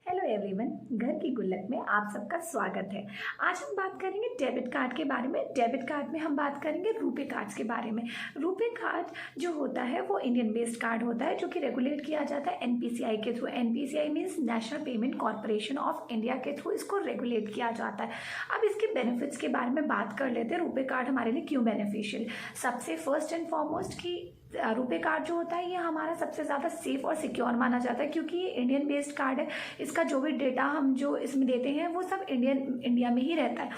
Hello everyone, घर की गुल्लक में आप सबका स्वागत है। आज हम बात करेंगे डेबिट कार्ड के बारे में। डेबिट कार्ड में हम बात करेंगे रुपे कार्ड्स के बारे में। रुपे कार्ड जो होता है वो इंडियन बेस्ड कार्ड होता है जो कि रेगुलेट किया जाता है एनपीसीआई के through. NPCI means national payment corporation of India के थ्रू इसको रेगुलेट किया जाता है। अब इसके बेनिफिट्स के बारे में बात कर लेते हैं। रुपे कार्ड हमारे लिए क्यों बेनिफिशियल। सबसे फर्स्ट एंड फॉरमोस्ट कि रुपे कार्ड जो होता है ये हमारा सबसे ज़्यादा सेफ और सिक्योर माना जाता है क्योंकि ये इंडियन बेस्ड कार्ड है। इसका जो भी डेटा हम जो इसमें देते हैं वो सब इंडिया में ही रहता है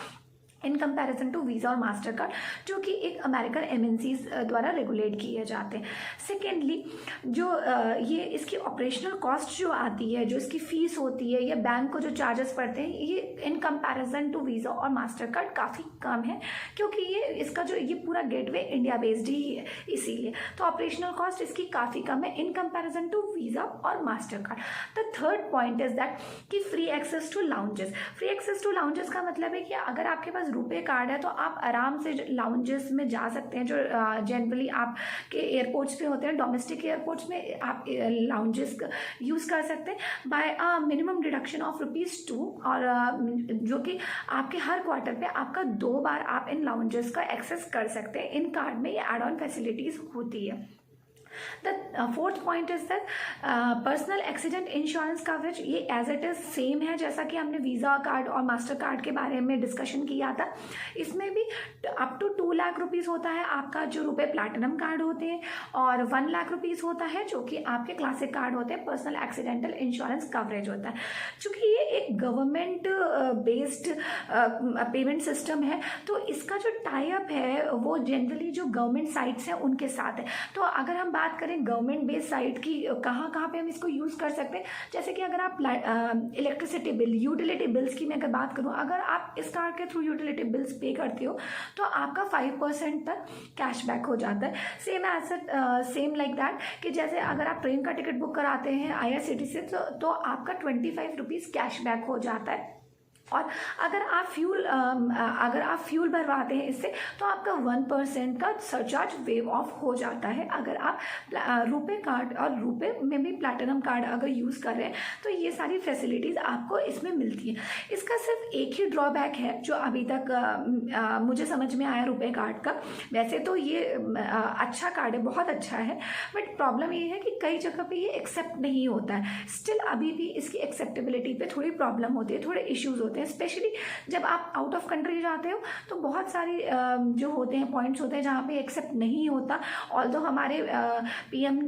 इन कंपैरिजन टू वीज़ा और मास्टर कार्ड जो कि एक अमेरिकन एमएनसीज द्वारा रेगुलेट किए जाते हैं। सेकेंडली जो ये इसकी ऑपरेशनल कॉस्ट जो आती है, जो इसकी फीस होती है या बैंक को जो चार्जेस पड़ते हैं, ये इन कंपैरिजन टू वीज़ा और मास्टर कार्ड काफ़ी कम है क्योंकि ये पूरा गेटवे इंडिया बेस्ड ही है, इसीलिए तो ऑपरेशनल कॉस्ट इसकी काफ़ी कम है इन कंपैरिजन टू वीज़ा और Mastercard. The third point is that कि free access to lounges. Free access to lounges का मतलब है कि अगर आपके पास रुपे कार्ड है तो आप आराम से लाउंजेस में जा सकते हैं जो जनरली आपके एयरपोर्ट्स पे होते हैं। डोमेस्टिक एयरपोर्ट्स में आप लाउंजेस यूज़ कर सकते हैं बाय मिनिमम डिडक्शन ऑफ ₹2 और जो कि आपके हर क्वार्टर पे आपका 2 बार आप इन लाउंजेस का एक्सेस कर सकते हैं। इन कार्ड में ये एड ऑन फैसिलिटीज़ होती है। The fourth point is that personal accident insurance coverage ये एज इट इज सेम है जैसा कि हमने वीज़ा कार्ड और मास्टर कार्ड के बारे में डिस्कशन किया था। इसमें भी अप टू 2 लाख रुपीज़ होता है आपका जो रुपए प्लैटिनम कार्ड होते हैं और 1 लाख रुपीज़ होता है जो कि आपके क्लासिक कार्ड होते हैं। पर्सनल एक्सीडेंटल इंश्योरेंस कवरेज होता है। चूँकि ये एक गवर्नमेंट बेस्ड पेमेंट सिस्टम है तो इसका जो टाई अप है वो जनरली जो गवर्नमेंट साइट्स हैं उनके साथ है। तो अगर हम बात करें गवर्नमेंट बेस्ड साइट की कहाँ पे हम इसको यूज़ कर सकते हैं, जैसे कि अगर आप इलेक्ट्रिसिटी बिल, यूटिलिटी बिल्स की मैं अगर बात करूँ, अगर आप इस कार्ड के थ्रू यूटिलिटी बिल्स पे करते हो तो आपका 5% तक कैशबैक हो जाता है। सेम लाइक दैट कि जैसे अगर आप ट्रेन का टिकट बुक कराते हैं IRCTC से तो आपका 25 रुपीज़ कैशबैक हो जाता है। और अगर आप फ्यूल भरवाते हैं इससे तो आपका 1% का सरचार्ज वेव ऑफ हो जाता है। अगर आप रुपे कार्ड और रुपे में भी प्लैटिनम कार्ड अगर यूज़ कर रहे हैं तो ये सारी फैसिलिटीज़ आपको इसमें मिलती हैं। इसका सिर्फ एक ही ड्रॉबैक है जो अभी तक मुझे समझ में आया रुपे कार्ड का। वैसे तो ये अच्छा कार्ड है, बहुत अच्छा है, बट प्रॉब्लम ये है कि कई जगह पे ये एक्सेप्ट नहीं होता है। स्टिल अभी भी इसकी एक्सेप्टेबिलिटी पे थोड़ी प्रॉब्लम होती है, थोड़े इश्यूज़ होते हैं। स्पेशली जब आप आउट ऑफ कंट्री जाते हो तो बहुत सारी जो होते हैं पॉइंट्स होते हैं जहाँ पे एक्सेप्ट नहीं होता। ऑल्दो हमारे PM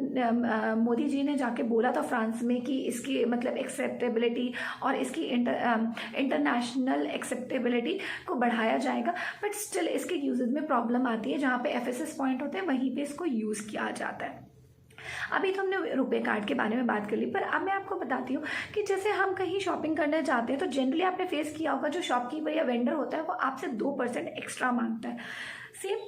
मोदी जी ने जाके बोला था फ्रांस में कि इसकी मतलब एक्सेप्टेबिलिटी और इसकी इंटरनेशनल एक्सेप्टेबिलिटी को बढ़ाया जाएगा, बट स्टिल इसके यूजेज में प्रॉब्लम आती है। जहाँ पे FSS पॉइंट होते हैं वहीं पे इसको यूज़ किया जाता है। अभी तो हमने रुपे कार्ड के बारे में बात कर ली, पर अब मैं आपको बताती हूँ कि जैसे हम कहीं शॉपिंग करने जाते हैं तो जनरली आपने फेस किया होगा, जो शॉपकीपर या वेंडर होता है वो आपसे 2% एक्स्ट्रा मांगता है। Same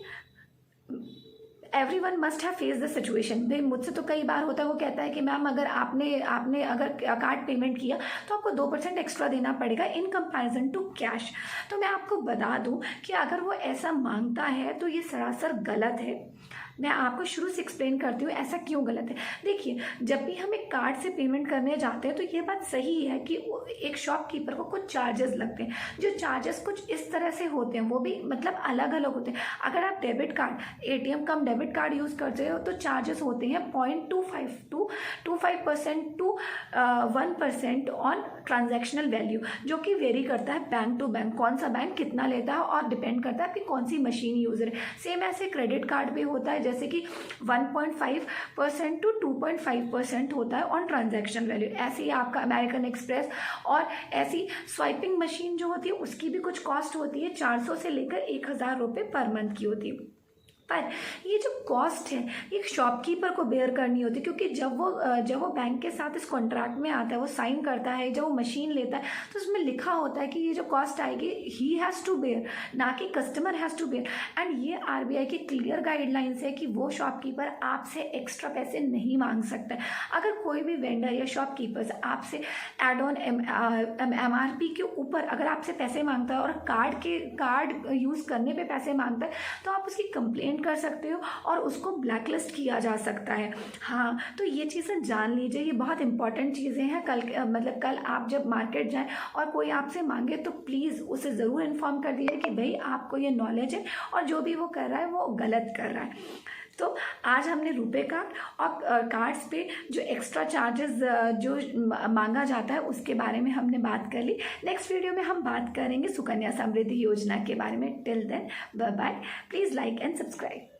everyone must have face the situation. भाई मुझसे तो कई बार होता है, वो कहता है कि मैम अगर आपने अगर कार्ड पेमेंट किया तो आपको 2% एक्स्ट्रा देना पड़ेगा इन कंपैरिजन टू कैश। तो मैं आपको बता दूं कि अगर वो ऐसा मांगता है तो ये सरासर गलत है। मैं आपको शुरू से एक्सप्लेन करती हूँ ऐसा क्यों गलत है। देखिए, जब भी हम एक कार्ड से पेमेंट करने जाते हैं तो ये बात सही है कि एक शॉपकीपर को कुछ चार्जेस लगते हैं। जो चार्जेस कुछ इस तरह से होते हैं वो भी मतलब अलग अलग होते हैं। अगर आप डेबिट कार्ड, ATM कम डेबिट कार्ड यूज़ करते हो तो चार्जेस होते हैं 0.25% टू 1% ऑन ट्रांजैक्शनल वैल्यू, जो कि वेरी करता है बैंक टू बैंक, कौन सा बैंक कितना लेता है और डिपेंड करता है आपकी कौन सी मशीन यूज़र है। सेम ऐसे क्रेडिट कार्ड भी होता है जैसे कि 1.5% टू 2.5% होता है ऑन ट्रांजैक्शन वैल्यू। ऐसे ही आपका अमेरिकन एक्सप्रेस और ऐसी स्वाइपिंग मशीन जो होती है उसकी भी कुछ कॉस्ट होती है, 400 से लेकर 1000 रुपये पर मंथ की होती है। पर ये जो कॉस्ट है ये शॉपकीपर को बेयर करनी होती है क्योंकि जब वो बैंक के साथ इस कॉन्ट्रैक्ट में आता है, वो साइन करता है, जब वो मशीन लेता है तो उसमें लिखा होता है कि ये जो कॉस्ट आएगी ही हैज़ टू बेयर, ना कि customer has to bear. And ये RBI की क्लियर गाइडलाइंस है कि वो शॉपकीपर आपसे एक्स्ट्रा पैसे नहीं मांग सकता है। अगर कोई भी वेंडर या शॉपकीपर आपसे एड ऑन MRP के ऊपर अगर आपसे पैसे मांगता है और कार्ड यूज़ करने पर पैसे मांगता है तो आप उसकी कंप्लेंट कंप्लेंट कर सकते हो और उसको ब्लैकलिस्ट किया जा सकता है। हाँ, तो ये चीज़ें जान लीजिए, ये बहुत इंपॉर्टेंट चीज़ें हैं। कल आप जब मार्केट जाएं और कोई आपसे मांगे तो प्लीज़ उसे ज़रूर इन्फॉर्म कर दीजिए कि भाई आपको ये नॉलेज है और जो भी वो कर रहा है वो गलत कर रहा है। तो आज हमने रुपे कार्ड और कार्ड्स पे जो एक्स्ट्रा चार्जेस जो मांगा जाता है उसके बारे में हमने बात कर ली। नेक्स्ट वीडियो में हम बात करेंगे सुकन्या समृद्धि योजना के बारे में। Till then bye bye, please like and subscribe.